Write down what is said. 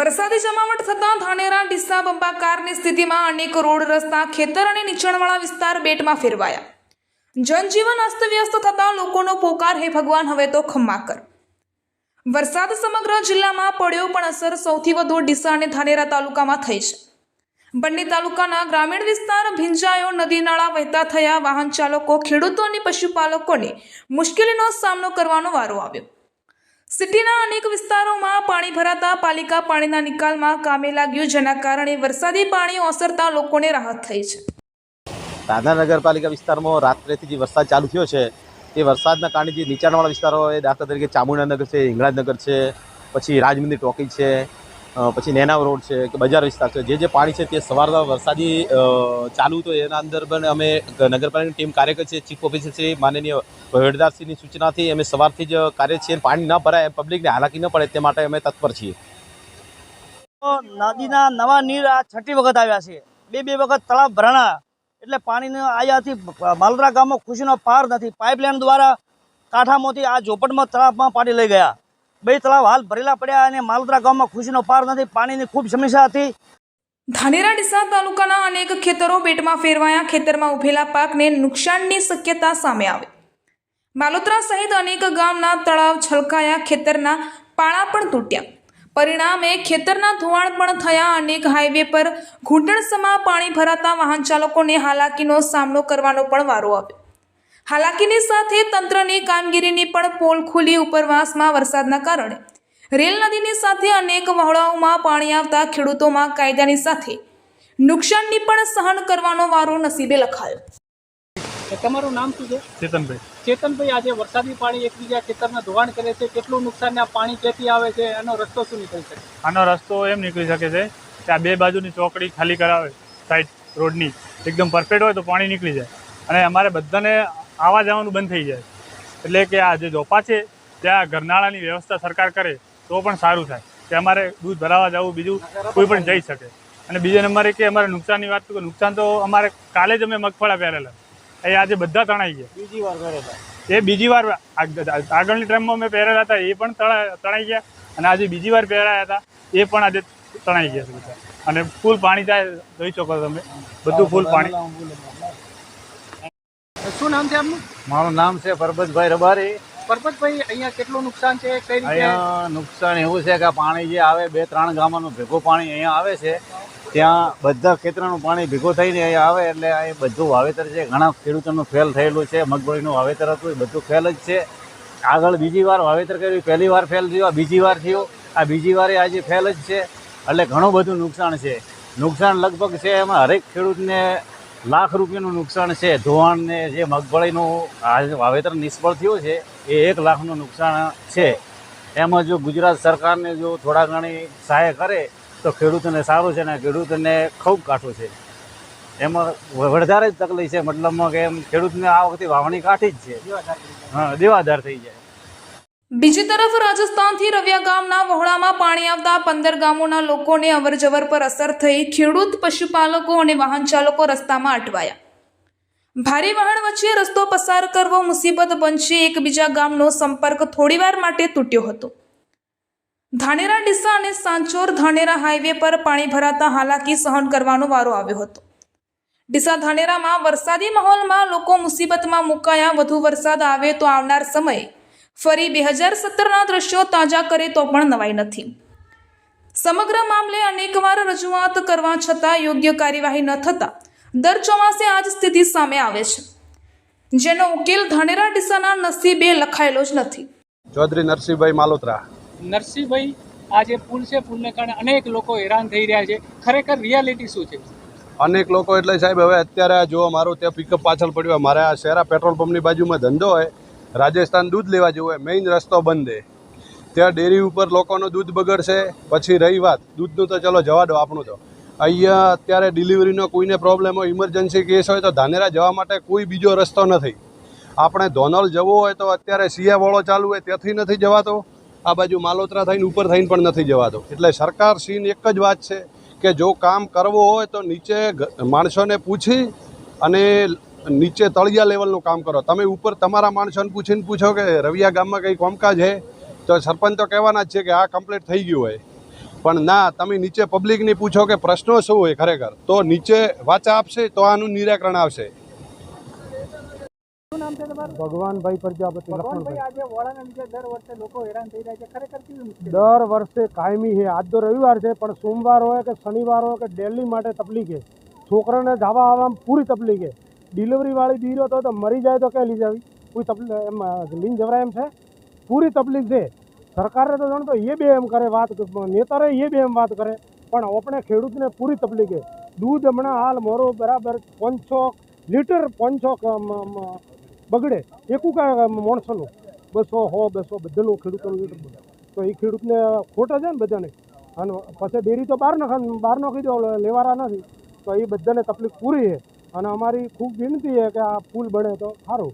વરસાદી જમાવટ થતાં ધાનેરા ડીસા બંબાકારની સ્થિતિમાં અનેક રોડ રસ્તા ખેતર અને નીચાણવાળા વિસ્તાર બેટમાં ફેરવાયા. જનજીવન અસ્તવ્યસ્ત થતાં લોકોનો પોકાર, હે ભગવાન હવે તો ખમ્મા કર. વરસાદ સમગ્ર જિલ્લામાં પડ્યો, પણ અસર સૌથી વધુ ડીસા અને ધાનેરા તાલુકામાં થઈ છે. બંને તાલુકાના ગ્રામીણ વિસ્તાર ભીંજાયો, નદી નાળા વહેતા થયા. વાહન ચાલકો, ખેડૂતો અને પશુપાલકોને મુશ્કેલીનો સામનો કરવાનો વારો આવ્યો. સિટીના અનેક વિસ્તારોમાં પાણી ભરાતા પાલિકા પાણીના નિકાલમાં કામે લાગ્યું, જેના કારણે વરસાદી પાણી ઓસરતા લોકોને રાહત થઈ છે. ધાનેરા નગરપાલિકા વિસ્તારમાં રાત્રેથી જે વરસાદ ચાલુ થયો છે તે વરસાદના કારણે જે નીચાણવાળા વિસ્તારો હોય, દાખલા તરીકે ચામુંડાનગર છે, હિંગળાજનગર છે, પછી રાજમંદિર ટોકી છે, પછી નેનાવ રોડ છે કે બજાર વિસ્તાર છે, જે પાણી છે તે સવારના વરસાદી ચાલુ તો એના અંદર પણ અમે નગરપાલિકાની ટીમ કાર્ય છે. ચીફ ઓફિસર શ્રી માનનીય વહીવટદારશ્રીની સૂચનાથી અમે સવારથી જ કાર્ય છીએ. પાણી ન ભરાય, પબ્લિકને હાલાકી ન પડે તે માટે અમે તત્પર છીએ. નદીના નવા નીર આ છઠ્ઠી વખત આવ્યા છે. બે વખત તળાવ ભરાણા એટલે પાણીના આયાથી માલદરા ગામમાં ખુશીનો પાર નથી. પાઇપલાઇન દ્વારા કાંઠામાંથી આ ઝોપડમાં તળાવમાં પાણી લઈ ગયા. 2 તળાવ હાલ ભરેલા પડ્યા અને માલદરા ગામમાં ખુશીનો પાર નથી. પાણીની ખૂબ સમસ્યા હતી. ધાનેરા ડીસા તાલુકાના અનેક ખેતરો બેટમાં ફેરવાયા. ખેતરમાં ઉભેલા પાકને નુકસાનની શક્યતા સામે આવી. માલોત્રા સહિત અનેક ગામના તળાવ છલકાયા, ખેતરના પાળા પણ તૂટ્યા. પરિણામે ખેતરના ધોવાણ પણ થયા. અનેક હાઈવે પર ઘૂંટણસમા પાણી ભરાતા વાહન ચાલકોને હાલાકીનો સામનો કરવાનો પણ વારો આવ્યો. હાલાકીની સાથે તંત્રની કામગીરીની પણ પોલ ખુલી. ઉપરવાસમાં વરસાદના કારણે રેલ નદીની સાથે અનેક વહોડાઓમાં પાણી આવતા ખેડૂતોમાં કાયદાની સાથે નુકસાનની પણ સહન કરવાનો વારો નસીબે લખાયો. તમારું નામ શું છે? ચેતનભાઈ. ચેતનભાઈ, આજે વરસાદી પાણી એકબીજા ખેતરમાં ધોવાણ કરે છે, કેટલું નુકસાન? આ પાણી ક્યાંથી આવે છે? એનો રસ્તો શું નીકળી શકે? આનો રસ્તો એમ નીકળી શકે છે કે આ 2 બાજુની ચોકડી ખાલી કરાવે, સાઈડ રોડની એકદમ પરફેક્ટ હોય તો પાણી નીકળી જાય અને અમારે બધાને આવવા જવાનું બંધ થઈ જાય. એટલે કે આ જે ઝોપા છે ત્યાં ઘરનાળાની વ્યવસ્થા સરકાર કરે તો પણ સારું થાય કે અમારે દૂધ ભરાવા જવું, બીજું કોઈ પણ જઈ શકે. અને બીજા નંબરે કે અમારે નુકસાનની વાત કરું, નુકસાન તો અમારે કાલે જ અમે મગફળા પહેરેલા, એ આજે બધા તણાઈ ગયા. બીજી વાર પહેરેલા, એ બીજી વાર આગળની ટાઈમમાં મેં પહેરેલા હતા એ પણ તણાઈ ગયા, અને આજે બીજી વાર પહેરાયા હતા એ પણ આજે તણાઈ ગયા છે બધા. અને ફૂલ પાણી જાય, જોઈ શકો તમે, બધું ફૂલ પાણી. શું નામ છે આપનું? મારું નામ છે પરબતભાઈ રબારી. પરબતભાઈ, અહીંયા કેટલું નુકસાન છે? કઈ રીતે? અહીંયા નુકસાન એવું છે કે પાણી જે આવે 2-3 ગામોનું ભેગું પાણી અહીંયા આવે છે. ત્યાં બધા ખેતરનું પાણી ભેગું થઈને અહીંયા આવે એટલે અહીં બધું વાવેતર છે. ઘણા ખેડૂતોનું ફેલ થયેલું છે. મગફળીનું વાવેતર હતું એ બધું ફેલ જ છે. આગળ બીજી વાર વાવેતર કર્યું, પહેલી વાર ફેલ થયું, આ બીજી વાર થયું, આ બીજી વારે આજે ફેલ જ છે. એટલે ઘણું બધું નુકસાન છે. નુકસાન લગભગ છે એમાં હરેક ખેડૂતને લાખ રૂપિયાનું નુકસાન છે. ધોવાણને જે મગફળીનું વાવેતર નિષ્ફળ થયું છે એ 1 લાખનું નુકસાન છે. એમાં જો ગુજરાત સરકારને જો થોડા ઘણી સહાય કરે તો ખેડૂતોને સારું છે, ને ખેડૂતોને ખૂબ કાઠું છે. એમાં વધારે જ તકલીફ છે, મતલબમાં કે એમ ખેડૂતને આ વખતે વાવણી કાઠી જ છે. હા, દેવાદાર થઈ જાય. બીજી તરફ રાજસ્થાનથી રવિયા ગામના વહોડામાં પાણી આવતા 15 ગામોના લોકોને અવરજવર પર અસર થઈ. ખેડૂત, પશુપાલકો અને વાહન ચાલકો રસ્તામાં અટવાયા. ભારે વાહન વચ્ચે રસ્તો પસાર કરવો મુસીબત બનશે. એકબીજા ગામનો સંપર્ક થોડીવાર માટે તૂટ્યો હતો. ધાનેરા ડીસા અને સાંચોર ધાનેરા હાઈવે પર પાણી ભરાતા હાલાકી સહન કરવાનો વારો આવ્યો હતો. ડીસા ધાનેરામાં વરસાદી માહોલમાં લોકો મુસીબતમાં મુકાયા. વધુ વરસાદ આવે તો આવનાર સમયે ફરી 2017ના દ્રશ્યો તાજા કરે તો પણ નવાઈ નથી. સમગ્ર મામલે અનેકવાર રજૂઆત કરવા છતાં યોગ્ય કાર્યવાહી ન થતા દર ચોમાસે આ જ સ્થિતિ સામે આવે છે, જેનો ઉકેલ ધાનેરા ડીસાના નસીબે લખાયેલો જ નથી. ચૌધરી નરસિંહભાઈ માલોત્રા. નરસિંહભાઈ, આ જે પુલ છે, પુલને કારણે અનેક લોકો હેરાન થઈ રહ્યા છે. ખરેખર રિયાલિટી શું છે? અનેક લોકો એટલે સાહેબ હવે અત્યારે જો મારું ત્યાં પિકઅપ પાછળ પડ્યું, મારે આ શહેરા પેટ્રોલ પંપની બાજુમાં ધંધો હોય, રાજસ્થાન દૂધ લેવા જવું હોય, મેઇન રસ્તો બંધ છે. ત્યાં ડેરી ઉપર લોકોનું દૂધ બગડશે. પછી રહી વાત દૂધનું તો ચલો જવા દો, આપણું તો અહીંયા અત્યારે ડિલિવરીનો કોઈને પ્રોબ્લેમ હોય, ઇમરજન્સી કેસ હોય તો ધાનેરા જવા માટે કોઈ બીજો રસ્તો નથી. આપણે ધોનલ જવું હોય તો અત્યારે સિયાવાળો ચાલુ હોય ત્યાંથી નથી જવાતો, આ બાજુ માલોત્રા થઈને ઉપર થઈને પણ નથી જવાતો. એટલે સરકાર શ્રીની એક જ વાત છે કે જો કામ કરવું હોય તો નીચે માણસોને પૂછી અને નીચે તળિયા લેવલનું કામ કરો. તમે ઉપર તમારા માણસોને પૂછીને પૂછો કે રવિયા ગામમાં કંઈ કામકાજ છે તો સરપંચ તો કહેવાના જ છે કે આ કમ્પ્લીટ થઈ ગયું હોય. પણ ના, તમે નીચે પબ્લિકની પૂછો કે પ્રશ્નો શું હોય ખરેખર, તો નીચે વાચા આપશે તો આનું નિરાકરણ આવશે. ભગવાનભાઈ પ્રજાપતિ ભગવાનભાઈ, આજે વોળાના લીધે દર વર્ષે લોકો હેરાન થઈ રહ્યા છે, ખરેખર કેવી મુશ્કેલી? દર વર્ષે કાયમી છે. આજ તો રવિવાર છે પણ સોમવાર હોય કે શનિવાર હોય કે ડેલી માટે તકલીફ છે. છોકરાને જવા આવવામાં પૂરી તકલીફ છે. ડિલિવરી વાળી દીરો તો મરી જાય તો ક્યાં લઈ જાવી, કોઈ તકલીફ એમ લીન જવરાય એમ છે, પૂરી તકલીફ છે. સરકારે તો જાણતો એ બે એમ કરે વાત, નેતારે એ બે એમ વાત કરે, પણ આપણે ખેડૂતને પૂરી તકલીફ છે. દૂધ હમણાં હાલ મોરો બરાબર 500 લીટર 500 બગડે એકું કાંઈ માણસોનું 200 100 200 બધાનું ખેડૂતોનું લીટર બગડે, તો એ ખેડૂતને ખોટા છે ને બધાને. અને પછી ડેરી તો બહાર નાખી દો, લેવાના નથી, તો એ બધાને તકલીફ પૂરી છે. અને અમારી ખૂબ વિનંતી છે કે આ પુલ બને તો સારું.